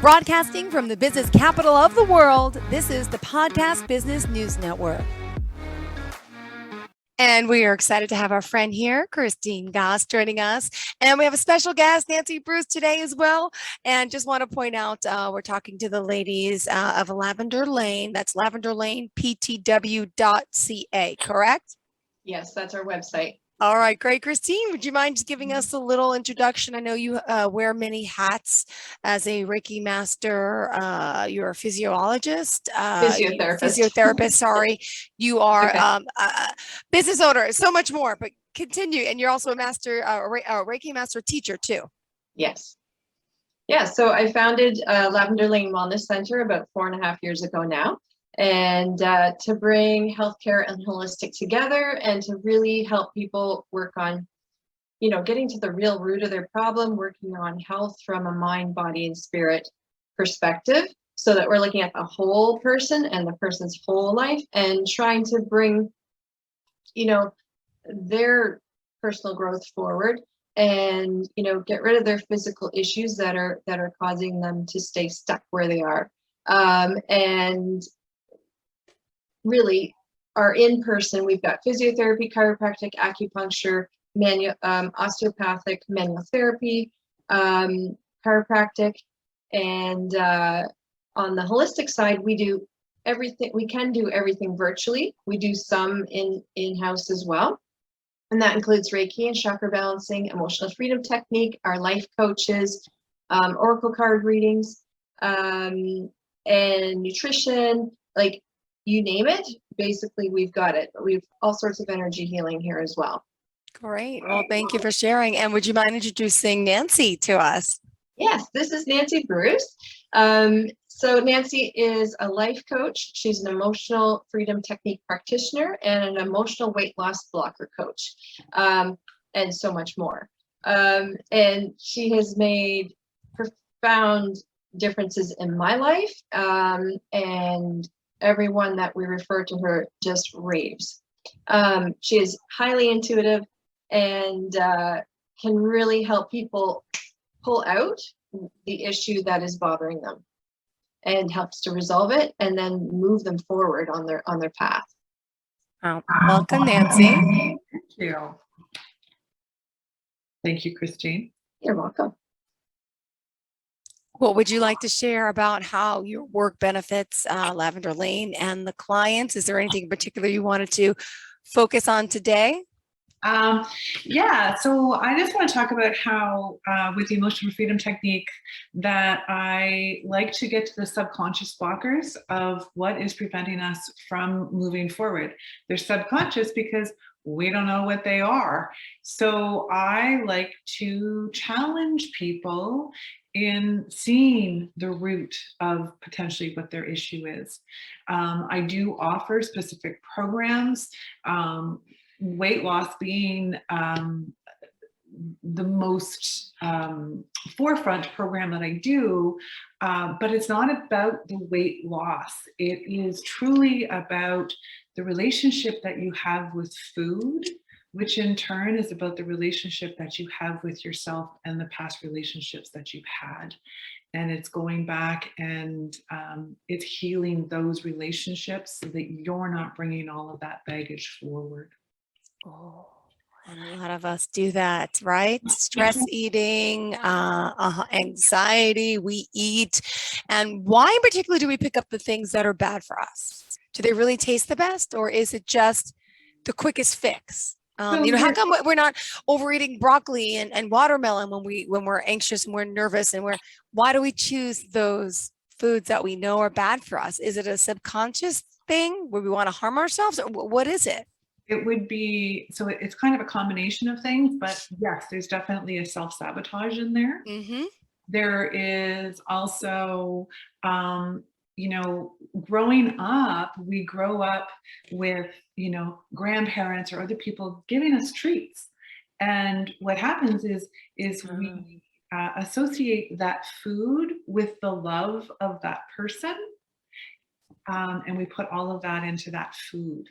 Broadcasting from the business capital of the world, this is the Podcast Business News Network. And we are excited to have our friend here, Christine Gosse, joining us. And we have a special guest, Nancy Bruce, today as well. And just want to point out, we're talking to the ladies of Lavender Lane. That's lavenderlaneptw.ca, correct? Yes, that's our website. All right, great. Christine, would you mind just giving us a little introduction? I know you wear many hats as a Reiki master. You're a physiologist, physiotherapist. Sorry, you are business owner, so much more. But continue, and you're also a master, Reiki master teacher too. Yes. Yeah. So I founded Lavender Lane Wellness Center about 4.5 years ago now. And to bring healthcare and holistic together and to really help people work on, getting to the real root of their problem, working on health from a mind, body, and spirit perspective, so that we're looking at the whole person and the person's whole life and trying to bring, their personal growth forward and, get rid of their physical issues that are causing them to stay stuck where they are. And really are in person. We've got physiotherapy, chiropractic, acupuncture, osteopathic, manual therapy, chiropractic, and on the holistic side, we do everything. We can do everything virtually. We do some in-house as well, and that includes Reiki and chakra balancing, emotional freedom technique, our life coaches, oracle card readings, and nutrition, like you name it, basically we've got it. We have all sorts of energy healing here as well. Great. Well, thank you for sharing. And would you mind introducing Nancy to us? Yes, this is Nancy Bruce. So Nancy is a life coach. She's an emotional freedom technique practitioner and an emotional weight loss blocker coach, and so much more. And she has made profound differences in my life, and everyone that we refer to her just raves. She is highly intuitive and can really help people pull out the issue that is bothering them and helps to resolve it and then move them forward on their path. Welcome, Nancy. Thank you. Thank you, Christine. You're welcome. What would you like to share about how your work benefits Lavender Lane and the clients? Is there anything in particular you wanted to focus on today? Yeah, so I just want to talk about how with the emotional freedom technique that I like to get to the subconscious blockers of what is preventing us from moving forward. They're subconscious because we don't know what they are. So I like to challenge people in seeing the root of potentially what their issue is. I do offer specific programs, weight loss being the most forefront program that I do, but it's not about the weight loss. It is truly about the relationship that you have with food, which in turn is about the relationship that you have with yourself and the past relationships that you've had. And it's going back and it's healing those relationships so that you're not bringing all of that baggage forward. Oh, and a lot of us do that, right? Stress eating, anxiety, we eat. And why in particular do we pick up the things that are bad for us? Do they really taste the best, or is it just the quickest fix? How come we're not overeating broccoli and watermelon when we're anxious and we're nervous and why do we choose those foods that we know are bad for us? Is it a subconscious thing where we want to harm ourselves, or what is it? It would be, so it's kind of a combination of things, but yes, there's definitely a self-sabotage in there. Mm-hmm. There is also, growing up, we grow up with, grandparents or other people giving us treats. And what happens is we associate that food with the love of that person. And we put all of that into that food.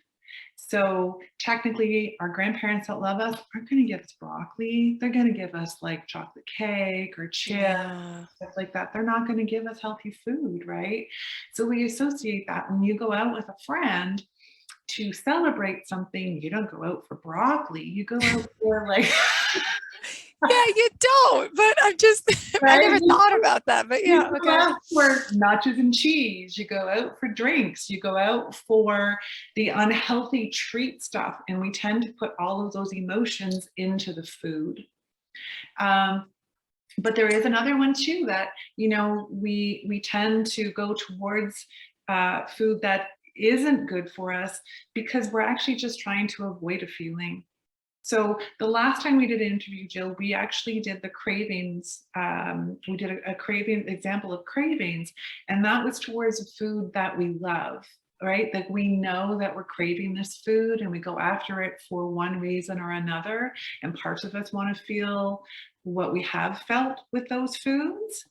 So technically, our grandparents that love us aren't going to give us broccoli. They're going to give us like chocolate cake or chips, Yeah. stuff like that. They're not going to give us healthy food, right? So we associate that. When you go out with a friend to celebrate something, you don't go out for broccoli. You go out for like Yeah, you don't, but I'm just, I right? never thought about that, but You yeah, go okay. out for nachos and cheese. You go out for drinks. You go out for the unhealthy treat stuff. And we tend to put all of those emotions into the food. But there is another one too that, you know, we tend to go towards food that isn't good for us because we're actually just trying to avoid a feeling. So the last time we did an interview, Jill, we actually did the cravings. We did a craving example of cravings, and that was towards a food that we love, right? Like we know that we're craving this food and we go after it for one reason or another. And parts of us want to feel what we have felt with those foods.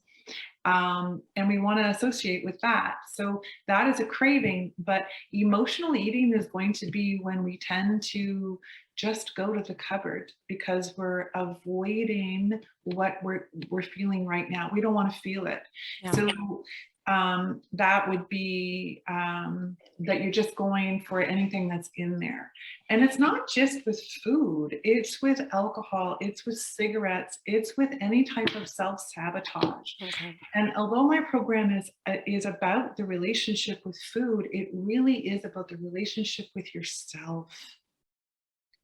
And we want to associate with that. So that is a craving, but emotional eating is going to be when we tend to just go to the cupboard because we're avoiding what we're feeling right now. We don't want to feel it. Yeah. So that would be that you're just going for anything that's in there. And it's not just with food, it's with alcohol, it's with cigarettes, it's with any type of self-sabotage. Okay. And although my program is about the relationship with food, it really is about the relationship with yourself.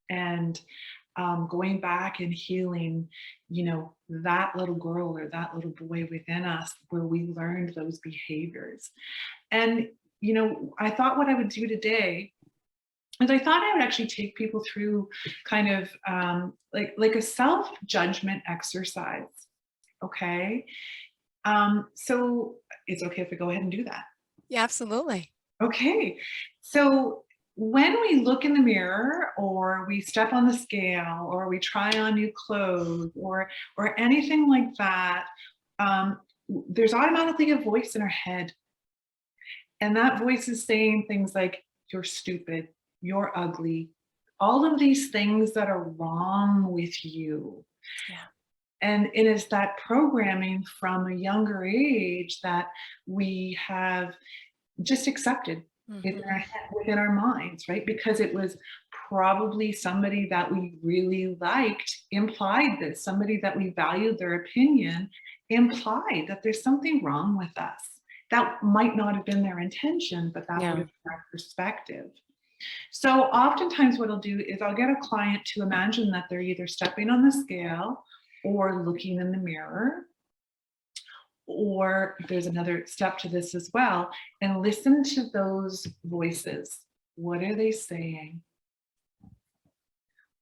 And going back and healing, you know, that little girl or that little boy within us where we learned those behaviors. And, you know, I thought what I would do today is I thought I would actually take people through kind of like a self-judgment exercise. Okay. So it's okay if I go ahead and do that. Yeah, absolutely. Okay. So when we look in the mirror or we step on the scale or we try on new clothes or anything like that, there's automatically a voice in our head. And that voice is saying things like, you're stupid, you're ugly, all of these things that are wrong with you. Yeah. And it is that programming from a younger age that we have just accepted within our minds, right? Because it was probably somebody that we really liked implied this, somebody that we valued their opinion implied that there's something wrong with us. That might not have been their intention, but that would have been our perspective. So oftentimes what I'll do is I'll get a client to imagine that they're either stepping on the scale or looking in the mirror, or there's another step to this as well, and listen to those voices. What are they saying?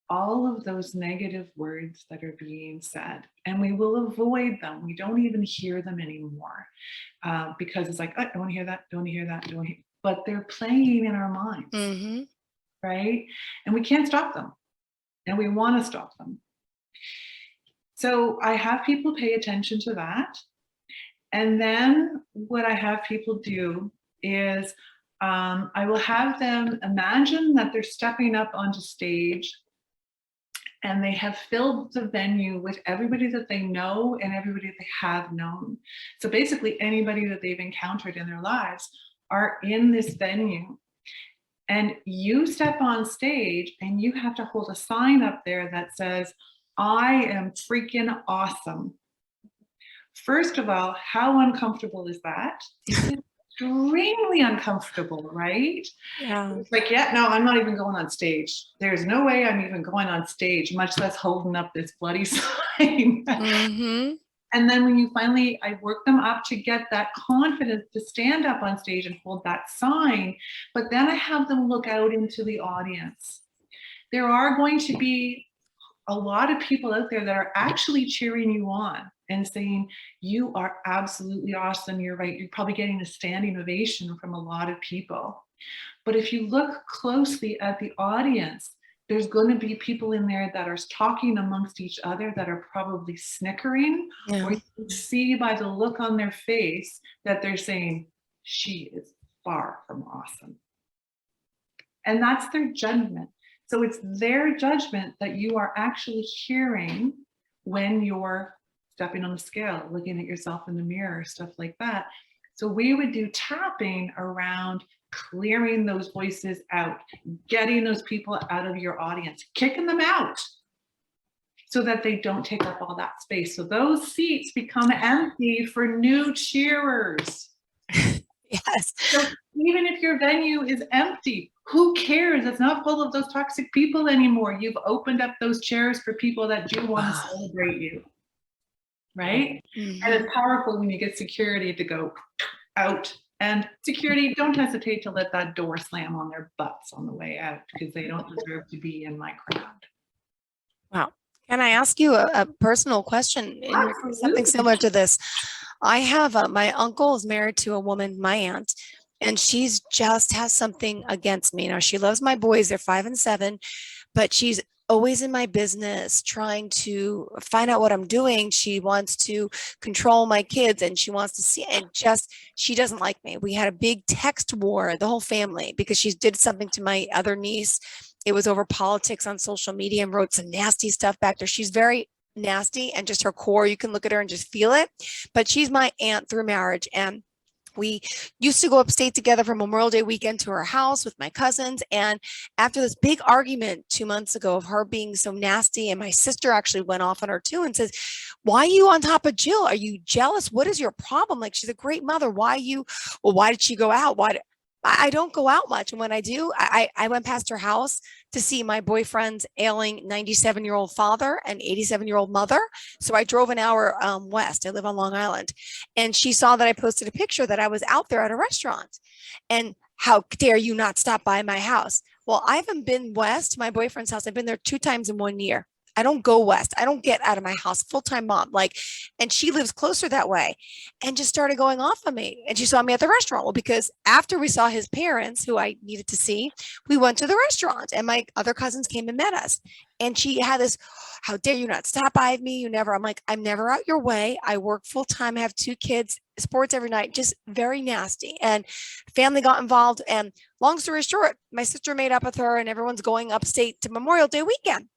All of those negative words that are being said, and we will avoid them. We don't even hear them anymore because it's like, oh, I don't want to hear that, don't want to hear that, don't want to hear. But they're playing in our minds, right? And we can't stop them, and we want to stop them. So I have people pay attention to that. And then what I have people do is I will have them imagine that they're stepping up onto stage and they have filled the venue with everybody that they know and everybody that they have known. So basically anybody that they've encountered in their lives are in this venue. And you step on stage and you have to hold a sign up there that says, I am freaking awesome. First of all, how uncomfortable is that? It's extremely uncomfortable, right? Yeah. It's like, yeah, no, I'm not even going on stage. There's no way I'm even going on stage, much less holding up this bloody sign. And then when you finally, I work them up to get that confidence to stand up on stage and hold that sign, but then I have them look out into the audience. There are going to be a lot of people out there that are actually cheering you on and saying, you are absolutely awesome, you're right. You're probably getting a standing ovation from a lot of people. But if you look closely at the audience, there's going to be people in there that are talking amongst each other that are probably snickering, or you can see by the look on their face that they're saying, she is far from awesome. And that's their judgment. So it's their judgment that you are actually hearing when you're stepping on the scale, looking at yourself in the mirror, stuff like that. So we would do tapping around clearing those voices out, getting those people out of your audience, kicking them out so that they don't take up all that space. So those seats become empty for new cheerers. Yes. So even if your venue is empty, who cares? It's not full of those toxic people anymore. You've opened up those chairs for people that do want to celebrate you, right? Mhm. And it's powerful when you get security to go out. And security, don't hesitate to let that door slam on their butts on the way out, because they don't deserve to be in my crowd. Wow. Can I ask you a personal question? Something similar to this. I have my uncle is married to a woman, my aunt, and she's just has something against me. Now, she loves my boys. They're 5 and 7, but she's always in my business trying to find out what I'm doing. She wants to control my kids, and she wants to see, and just, she doesn't like me. We had a big text war, the whole family, because she did something to my other niece. It was over politics on social media and wrote some nasty stuff back there. She's very nasty, and just her core, you can look at her and just feel it. But she's my aunt through marriage, and we used to go upstate together for Memorial Day weekend to her house with my cousins. And after this big argument 2 months ago of her being so nasty, and my sister actually went off on her too and says, why are you on top of Jill? Are you jealous? What is your problem? Like, she's a great mother. Why did she go out? I don't go out much. And when I do, I went past her house to see my boyfriend's ailing 97-year-old father and 87-year-old mother. So I drove an hour west. I live on Long Island. And she saw that I posted a picture that I was out there at a restaurant. And how dare you not stop by my house? Well, I haven't been west, my boyfriend's house. I've been there 2 times in 1 year. I don't go west. I don't get out of my house, full-time mom. Like, and she lives closer that way, and just started going off on me. And she saw me at the restaurant. Well, because after we saw his parents, who I needed to see, we went to the restaurant, and my other cousins came and met us. And she had this, how dare you not stop by me? You never, I'm like, I'm never out your way. I work full-time. I have 2 kids, sports every night, just very nasty. And family got involved. And long story short, my sister made up with her, and everyone's going upstate to Memorial Day weekend.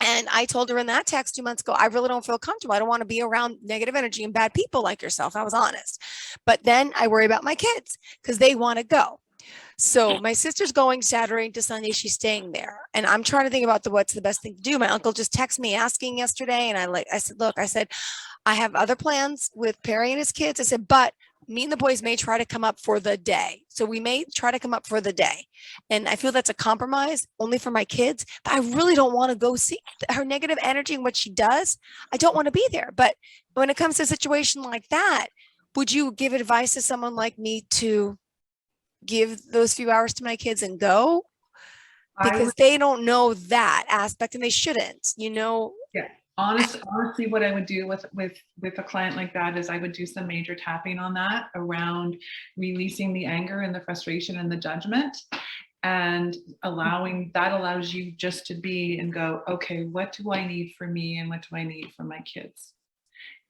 And I told her in that text 2 months ago, I really don't feel comfortable. I don't want to be around negative energy and bad people like yourself. I was honest. But then I worry about my kids because they want to go. So my sister's going Saturday to Sunday. She's staying there. And I'm trying to think about what's the best thing to do. My uncle just texted me asking yesterday. And I said, look, I have other plans with Perry and his kids. I said, but me and the boys may try to come up for the day. So we may try to come up for the day. And I feel that's a compromise only for my kids, but I really don't want to go see her negative energy and what she does. I don't want to be there. But when it comes to a situation like that, would you give advice to someone like me to give those few hours to my kids and go? Because they don't know that aspect, and they shouldn't, Yeah. Honestly, what I would do with a client like that is I would do some major tapping on that around releasing the anger and the frustration and the judgment, and allows you just to be and go, okay, what do I need for me and what do I need for my kids?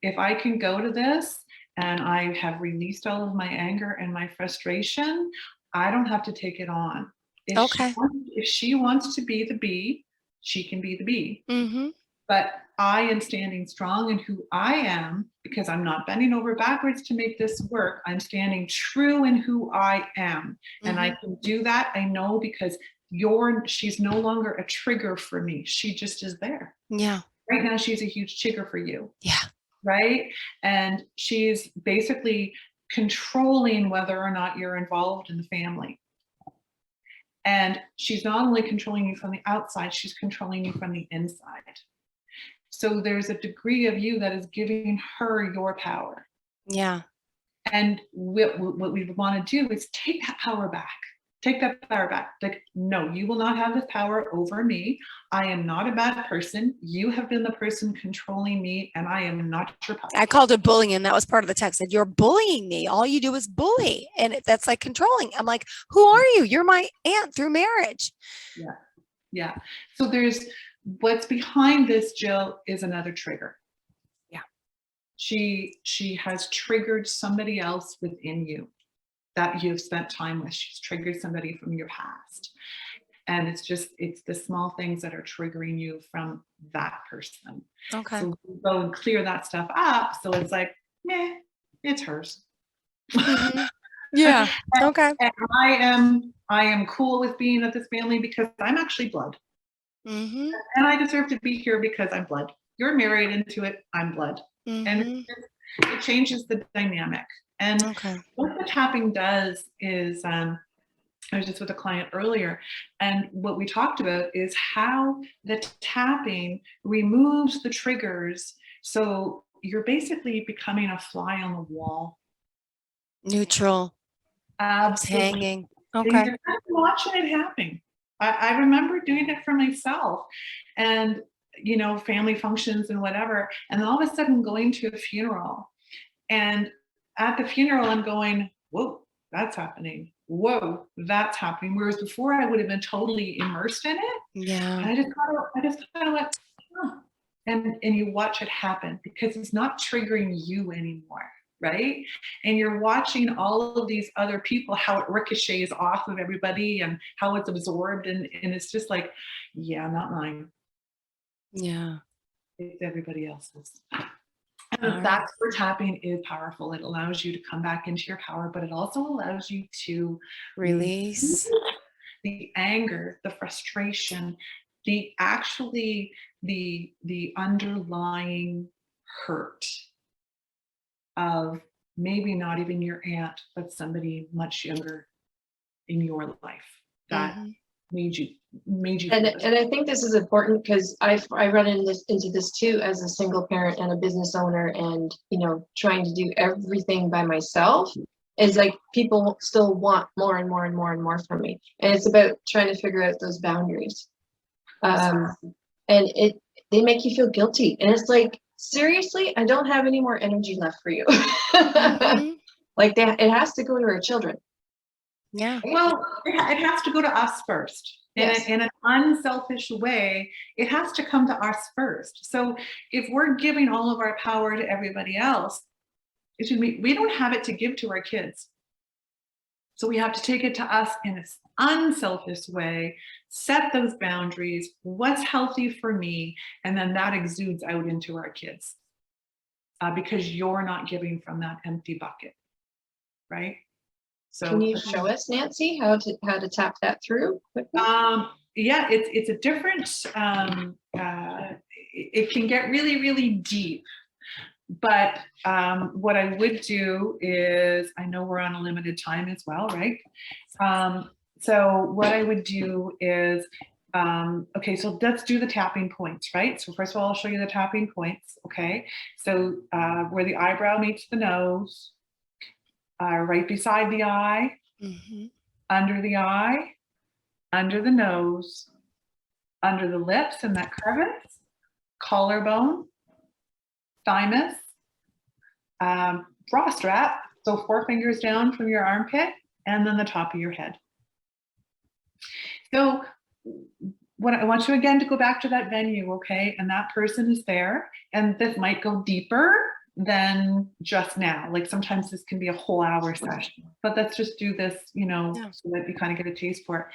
If I can go to this and I have released all of my anger and my frustration, I don't have to take it on. If she wants to be the bee, she can be the bee. Mm-hmm. But I am standing strong in who I am, because I'm not bending over backwards to make this work. I'm standing true in who I am. And I can do that, I know, because she's no longer a trigger for me. She just is there. Yeah. Right now, she's a huge trigger for you. Yeah. Right? And she's basically controlling whether or not you're involved in the family. And she's not only controlling you from the outside, she's controlling you from the inside. So there's a degree of you that is giving her your power. Yeah. And what we want to do is take that power back. Take that power back. Like, no, you will not have this power over me. I am not a bad person. You have been the person controlling me, and I am not your puppet. I called it bullying. That was part of the text. Said, you're bullying me. All you do is bully. And that's like controlling. I'm like, who are you? You're my aunt through marriage. Yeah. Yeah. So what's behind this, Jill, is another trigger. Yeah. She has triggered somebody else within you that you've spent time with. She's triggered somebody from your past. And it's the small things that are triggering you from that person. Okay. So we go and clear that stuff up. So it's like, meh, it's hers. Mhm. Yeah. Okay. And I am cool with being at this family because I'm actually blood. Mhm. And I deserve to be here because I'm blood. You're married into it, I'm blood. And Mhm. it changes the dynamic. And Okay. what the tapping does is, I was just with a client earlier, and what we talked about is how the tapping removes the triggers. So you're basically becoming a fly on the wall. Neutral. It's Absolutely. hanging. And Okay. you're kind of watching it happen. I remember doing it for myself, and family functions and whatever, and then all of a sudden going to a funeral, and at the funeral I'm going, whoa, that's happening. Whoa, that's happening. Whereas before I would have been totally immersed in it. Yeah. And I just kind of went, oh. And you watch it happen because it's not triggering you anymore, right? And you're watching all of these other people, how it ricochets off of everybody and how it's absorbed. And it's just like, yeah, not mine. Yeah. It's everybody else's. All And right. that's where tapping is powerful. It allows you to come back into your power, but it also allows you to Release. the anger, the frustration, the actually the underlying hurt of maybe not even your aunt, but somebody much younger in your life that Mhm. made you And I think this is important because I run into this too as a single parent and a business owner, and trying to do everything by myself is like people still want more and more and more and more from me, and it's about trying to figure out those boundaries. And they make you feel guilty, and it's like, seriously, I don't have any more energy left for you. Mhm. Like it has to go to our children. Yeah. well, it has to go to us first. Yes. In an unselfish way, it has to come to us first. So if we're giving all of our power to everybody else, we don't have it to give to our kids. So we have to take it to us in an unselfish way, set those boundaries, what's healthy for me, and then that exudes out into our kids because you're not giving from that empty bucket, right? So Can you show us, Nancy, how to tap that through quickly? yeah, it's a different, it can get really, really deep. But what I would do is, I know we're on a limited time as well, right? So what I would do is, okay, so let's do the tapping points, right? So first of all, I'll show you the tapping points, okay? So where the eyebrow meets the nose, right beside the eye, Mhm. under the eye, under the nose, under the lips and that crevice, collarbone, thymus, bra strap, so 4 fingers down from your armpit, and then the top of your head. So what I want you again to go back to that venue, okay? And that person is there, and this might go deeper than just now. Like sometimes this can be a whole hour session, but let's just do this, Yeah. so that you kind of get a taste for it.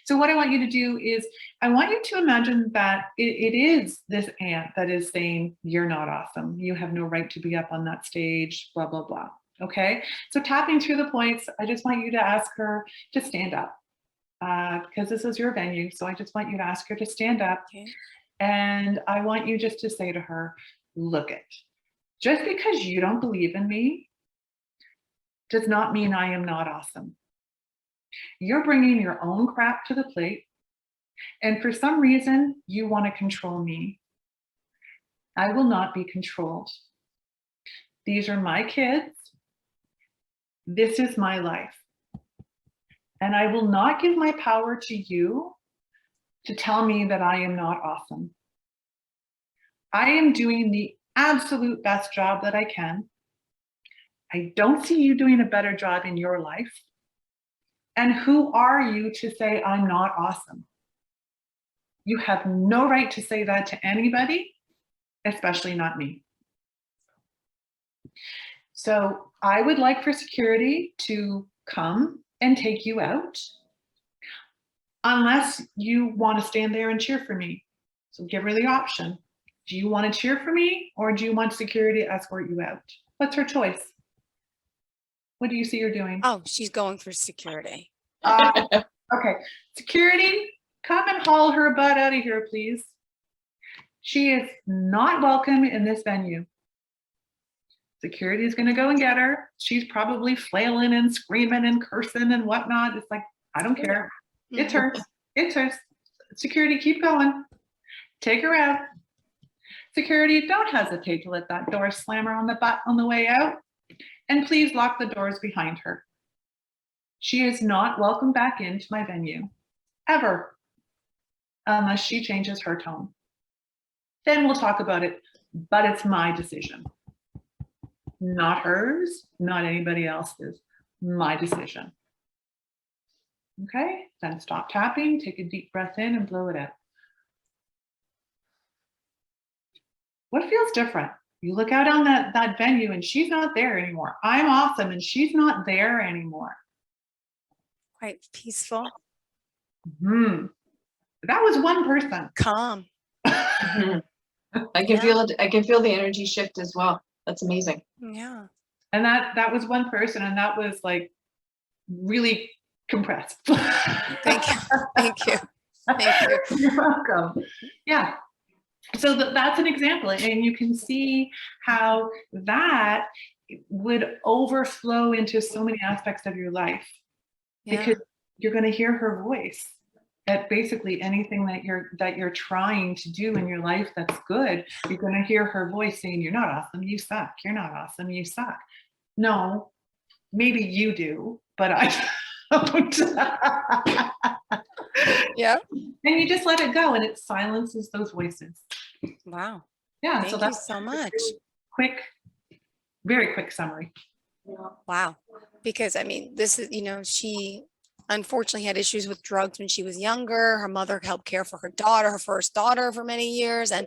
So what I want you to do is, I want you to imagine that it is this aunt that is saying, you're not awesome. You have no right to be up on that stage, blah, blah, blah. Okay. So tapping through the points, I just want you to ask her to stand up because this is your venue. So I just want you to ask her to stand up. Okay. And I want you just to say to her, look it. Just because you don't believe in me does not mean I am not awesome. You're bringing your own crap to the plate, and for some reason, you want to control me. I will not be controlled. These are my kids. This is my life. And I will not give my power to you to tell me that I am not awesome. I am doing the absolute best job that I can. I don't see you doing a better job in your life. And who are you to say I'm not awesome? You have no right to say that to anybody, especially not me. So I would like for security to come and take you out. unless you want to stand there and cheer for me. So give her the option. Do you want to cheer for me, or do you want security to escort you out? What's her choice? What do you see her doing? Oh, she's going for security. Okay, security, come and haul her butt out of here, please. She is not welcome in this venue. Security is going to go and get her. She's probably flailing and screaming and cursing and whatnot. It's like, I don't care. It's hers. It's hers. Security, keep going. Take her out. Security, don't hesitate to let that door slam her on the butt on the way out. And please lock the doors behind her. She is not welcome back into my venue, ever, unless she changes her tone. Then we'll talk about it, but it's my decision. Not hers, not anybody else's, my decision. Okay, then stop tapping, take a deep breath in and blow it out. What feels different? You look out on that venue and she's not there anymore. I'm awesome and she's not there anymore. Quite peaceful. That was one person. Calm. I can feel it. I can feel the energy shift as well. That's amazing. Yeah. And that was one person, and that was like really compressed. Thank you. Thank you. Thank you. You're welcome. Yeah. So that's an example, and you can see how that would overflow into so many aspects of your life. Yeah. Because you're going to hear her voice. That basically anything that you're trying to do in your life that's good, you're going to hear her voice saying, "You're not awesome. You suck. You're not awesome. You suck." No, maybe you do, but I don't. Yeah. And you just let it go, and it silences those voices. Wow. Yeah. Thank so you that's so much. Quick, very quick summary. Wow. Because I mean, this is, she unfortunately had issues with drugs when she was younger. Her mother helped care for her daughter, her first daughter, for many years. And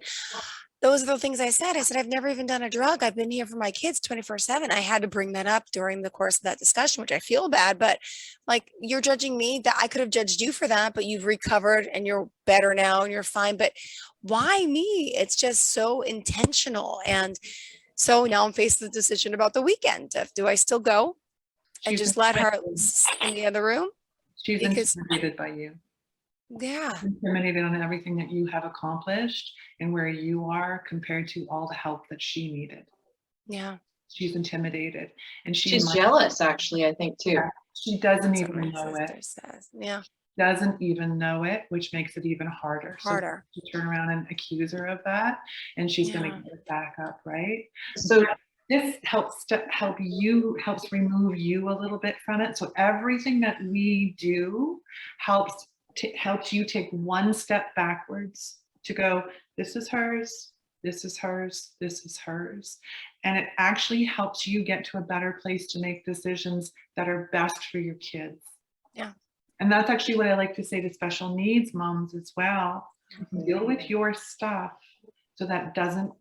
those are the things I said. I said, I've never even done a drug. I've been here for my kids 24/7. I had to bring that up during the course of that discussion, which I feel bad, but like, you're judging me. That I could have judged you for that, but you've recovered and you're better now and you're fine. But why me? It's just so intentional. And so now I'm faced with the decision about the weekend. Do I still go and She's just let her intimidated. in the other room? She's Because intimidated by you. yeah, Intimidated on everything that you have accomplished and where you are compared to all the help that she needed. yeah. She's intimidated, and She's jealous, actually, I think, too. she doesn't That's what even my know sister it. says. Yeah, Doesn't even know it, which makes it even harder. harder. So to turn around and accuse her of that, and she's going Yeah. to get it back up, right? So This helps remove you a little bit from it. So everything that we do helps you take one step backwards to go, this is hers, this is hers, this is hers. And it actually helps you get to a better place to make decisions that are best for your kids. Yeah. And that's actually what I like to say to special needs moms as well. Deal with your stuff so that doesn't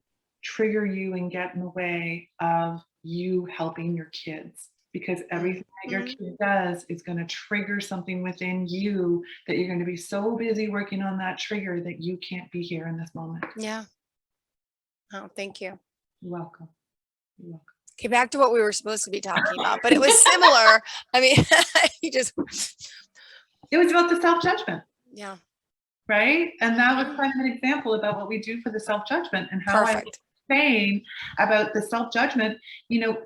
trigger you and get in the way of you helping your kids, because everything that your kid does is going to trigger something within you that you're going to be so busy working on that trigger that you can't be here in this moment. Yeah. Oh, thank you. You're welcome. You're welcome. Okay, back to what we were supposed to be talking about, but it was similar. I mean, you just, It was about the self-judgment, yeah, right? And that was kind of an example about what we do for the self-judgment and how perfect. saying about the self-judgment,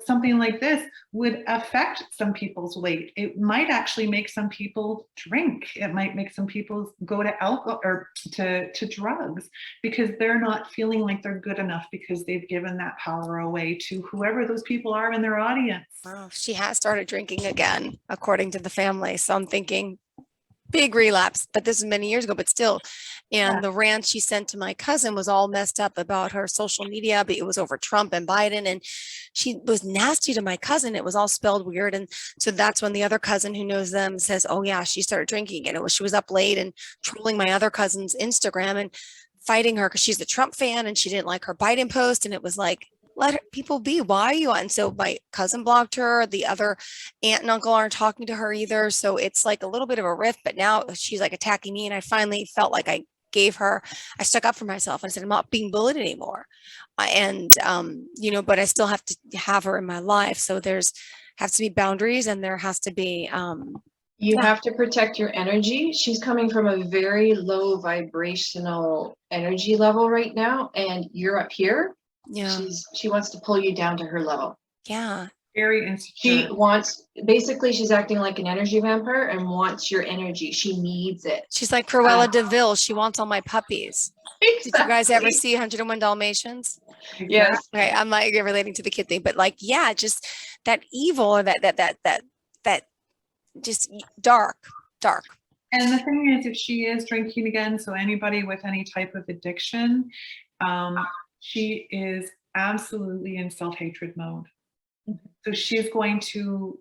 something like this would affect some people's weight. It might actually make some people drink. It might make some people go to alcohol or to drugs because they're not feeling like they're good enough because they've given that power away to whoever those people are in their audience. Wow, she has started drinking again, according to the family. So I'm thinking big relapse, but this is many years ago, but still. And the rant she sent to my cousin was all messed up about her social media, but it was over Trump and Biden. And she was nasty to my cousin. It was all spelled weird. And so that's when the other cousin who knows them says, oh yeah, she started drinking. And she was up late and trolling my other cousin's Instagram and fighting her because she's a Trump fan and she didn't like her Biden post. And it was like, let people be. Why are you on? So my cousin blocked her. The other aunt and uncle aren't talking to her either. So it's like a little bit of a rift, but now she's like attacking me. And I finally felt like I stuck up for myself and I said, I'm not being bullied anymore. But I still have to have her in my life. So has to be boundaries and there has to be, You have to protect your energy. She's coming from a very low vibrational energy level right now, and you're up here. yeah, She wants to pull you down to her level. yeah. Very insecure. She's acting like an energy vampire and wants your energy. She needs it. She's like Cruella DeVille. She wants all my puppies. Exactly. Did you guys ever see 101 Dalmatians? Yes. Okay, I'm like relating to the kid thing, but like, yeah, just that evil or that just dark. And the thing is, if she is drinking again, so anybody with any type of addiction, she is absolutely in self-hatred mode. So she's going to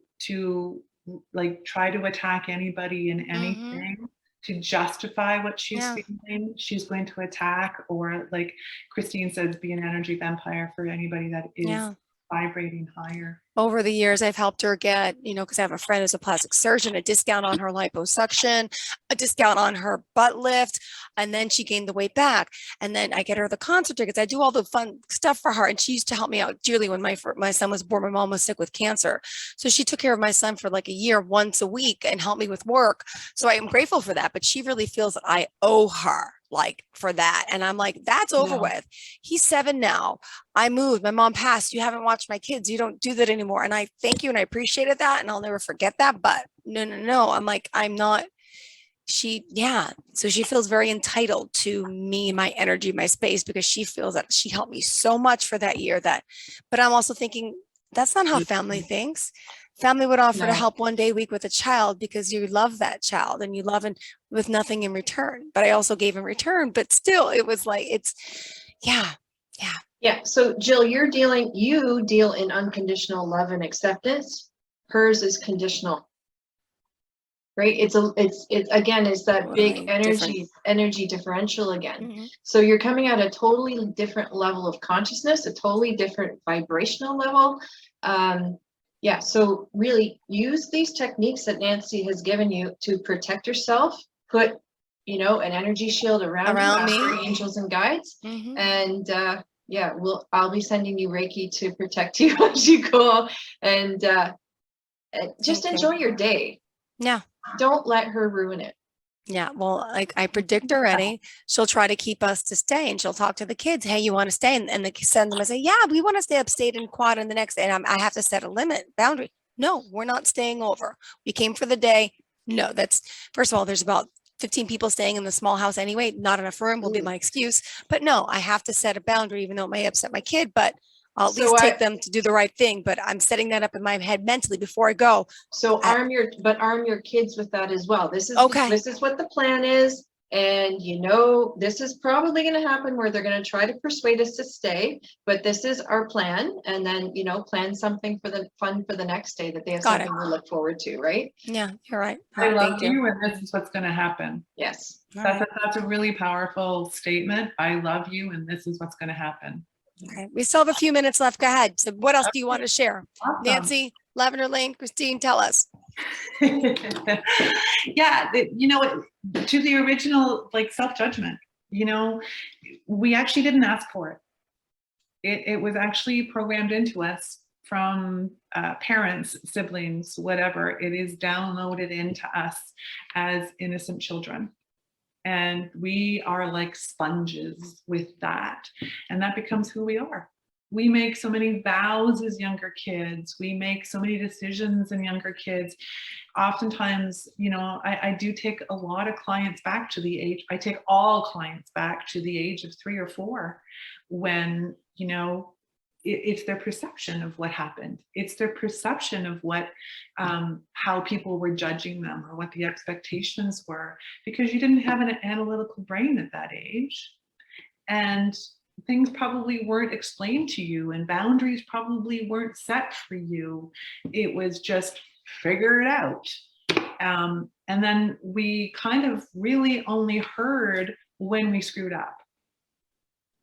like try to attack anybody and anything to justify what she's feeling. She's going to attack, or like Christine says, be an energy vampire for anybody that is vibrating higher. Over the years, I've helped her get, because I have a friend who's a plastic surgeon, a discount on her liposuction, a discount on her butt lift, and then she gained the weight back. And then I get her the concert tickets. I do all the fun stuff for her. And she used to help me out dearly when my son was born. My mom was sick with cancer. So she took care of my son for like a year, once a week, and helped me with work. So I am grateful for that. But she really feels that I owe her like for that. And I'm like, that's over with. He's 7 now. I moved. My mom passed. You haven't watched my kids. You don't do that anymore. And I thank you and I appreciated that. And I'll never forget that. But no. I'm like, I'm not. So she feels very entitled to me, my energy, my space, because she feels that she helped me so much for that year but I'm also thinking that's not how family thinks. Family would offer to help one day a week with a child because you love that child and you love and with nothing in return. But I also gave in return, but still it was like, yeah. So Jill, you deal in unconditional love and acceptance. Hers is conditional. Right? It's that big energy differential again. So you're coming at a totally different level of consciousness, a totally different vibrational level. So really use these techniques that Nancy has given you to protect yourself, put, an energy shield around you, for angels and guides. And I'll be sending you Reiki to protect you as you go, and just enjoy your day. Yeah. Don't let her ruin it. Yeah. Well, like I predict already, she'll try to keep us to stay and she'll talk to the kids. Hey, you want to stay? And they send them and say, yeah, we want to stay upstate and quad in the next day. And I have to set a boundary. No, we're not staying over. We came for the day. No, first of all, there's about 15 people staying in the small house anyway. Not enough room will be my excuse. But no, I have to set a boundary, even though it may upset my kid, but I'll at least take them to do the right thing. But I'm setting that up in my head mentally before I go. So arm your kids with that as well. This is this is what the plan is. And this is probably going to happen where they're going to try to persuade us to stay, but this is our plan. And then, plan something for the fun for the next day that they have something to look forward to, right? Yeah, you're right. I love you, and this is what's going to happen. Yes. That's a really powerful statement. I love you, and this is what's going to happen. Okay, we still have a few minutes left. Go ahead. So what else do you want to share? Awesome. Nancy, Lavender Lane, Christine, tell us. Yeah, to the original self-judgment, we actually didn't ask for it. It was actually programmed into us from parents, siblings, whatever. It is downloaded into us as innocent children. And we are like sponges with that. And that becomes who we are. We make so many vows as younger kids. We make so many decisions in younger kids. Oftentimes, I do take a lot of clients back to the age, I take all clients back to the age of 3 or 4, when, it's their perception of what happened. It's their perception of what, how people were judging them or what the expectations were, because you didn't have an analytical brain at that age. And things probably weren't explained to you, and boundaries probably weren't set for you. It was just figure it out. And then we kind of really only heard when we screwed up.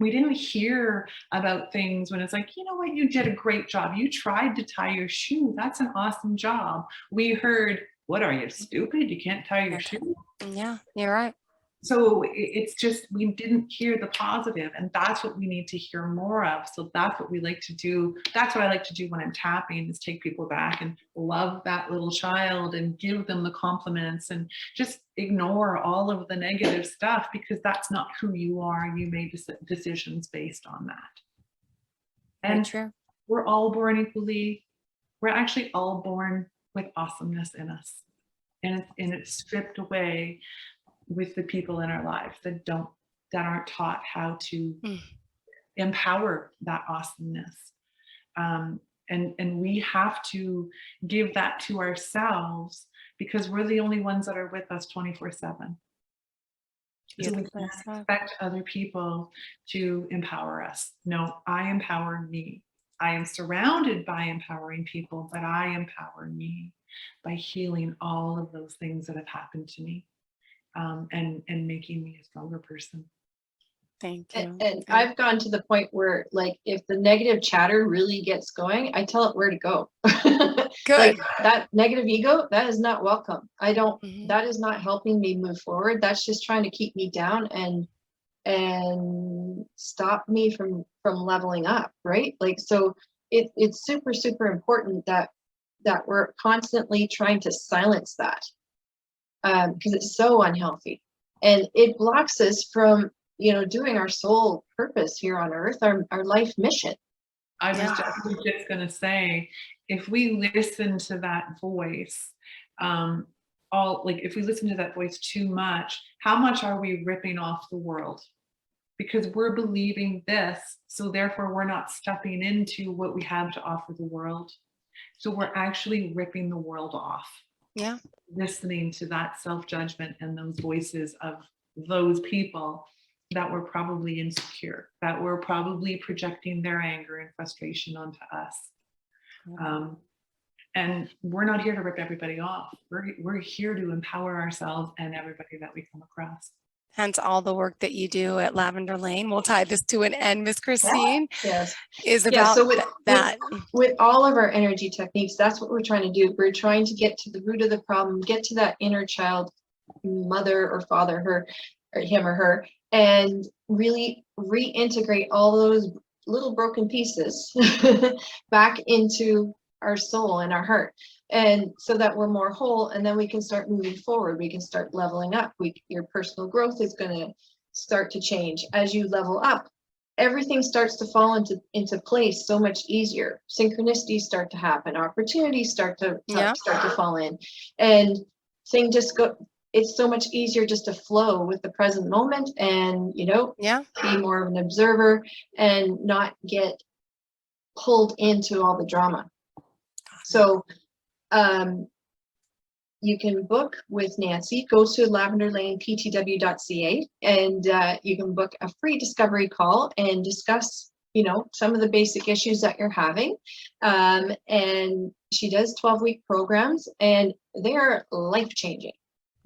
We didn't hear about things when it's like, you know what, you did a great job. You tried to tie your shoe. That's an awesome job. We heard, what are you, stupid? You can't tie your shoe? Yeah, you're right. So it's just, we didn't hear the positive, and that's what we need to hear more of. So that's what we like to do. That's what I like to do when I'm tapping, is take people back and love that little child and give them the compliments and just ignore all of the negative stuff, because that's not who you are. You made decisions based on that. And true. we're all born equally. We're actually all born with awesomeness in us, and it's stripped away with the people in our lives that aren't taught how to empower that awesomeness. And we have to give that to ourselves, because we're the only ones that are with us 24/7. So we can't expect other people to empower us. No, I empower me. I am surrounded by empowering people, but I empower me by healing all of those things that have happened to me. And making me a stronger person. Thank you. And I've gone to the point where, like, if the negative chatter really gets going, I tell it where to go. Good. Like, that negative ego, that is not welcome. Mhm. That is not helping me move forward. That's just trying to keep me down and stop me from leveling up, right? Like, so it's super, super important that we're constantly trying to silence that. Because it's so unhealthy, and it blocks us from, doing our soul purpose here on earth, our life mission. I was just going to say, if we listen to that voice, if we listen to that voice too much, how much are we ripping off the world? Because we're believing this, so therefore we're not stepping into what we have to offer the world. So we're actually ripping the world off. Yeah. Listening to that self-judgment and those voices of those people that were probably insecure, that were probably projecting their anger and frustration onto us. And we're not here to rip everybody off. We're here to empower ourselves and everybody that we come across. Hence all the work that you do at Lavender Lane. We'll tie this to an end, Miss Christine. Yes. Is about so that. With all of our energy techniques, that's what we're trying to do. We're trying to get to the root of the problem, get to that inner child, mother or father, him or her, and really reintegrate all those little broken pieces back into our soul and our heart, and so that we're more whole, and then we can start moving forward. We can start leveling up. Your personal growth is going to start to change as you level up. Everything starts to fall into place so much easier. Synchronicities start to happen. Opportunities start to fall in, and things just go. It's so much easier just to flow with the present moment, and be more of an observer and not get pulled into all the drama. So you can book with Nancy. Go to lavenderlaneptw.ca, and you can book a free discovery call and discuss, some of the basic issues that you're having. And she does 12-week programs, and they are life-changing.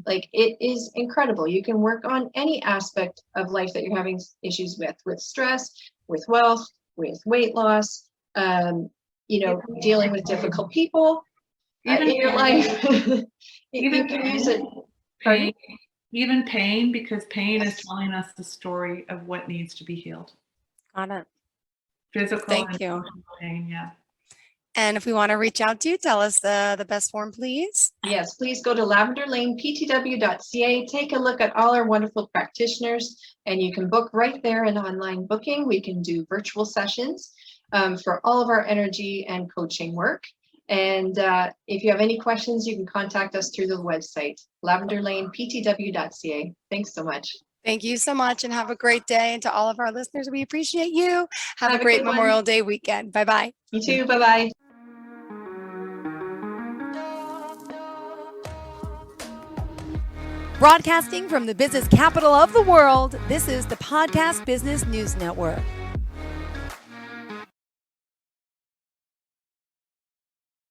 Like, it is incredible. You can work on any aspect of life that you're having issues with stress, with wealth, with weight loss, dealing with difficult people in your life. You can use it. Even pain, because pain is telling us the story of what needs to be healed. Got it. Physical Thank you. Pain, yeah. And if we want to reach out to you, tell us the best form, please. Yes, please go to lavenderlaneptw.ca. Take a look at all our wonderful practitioners, and you can book right there in online booking. We can do virtual sessions for all of our energy and coaching work. And if you have any questions, you can contact us through the website, lavenderlaneptw.ca. Thanks so much. Thank you so much, and have a great day. And to all of our listeners, we appreciate you. Have a great Memorial Day weekend. Bye-bye. You too. Bye-bye. Broadcasting from the business capital of the world, this is the Podcast Business News Network.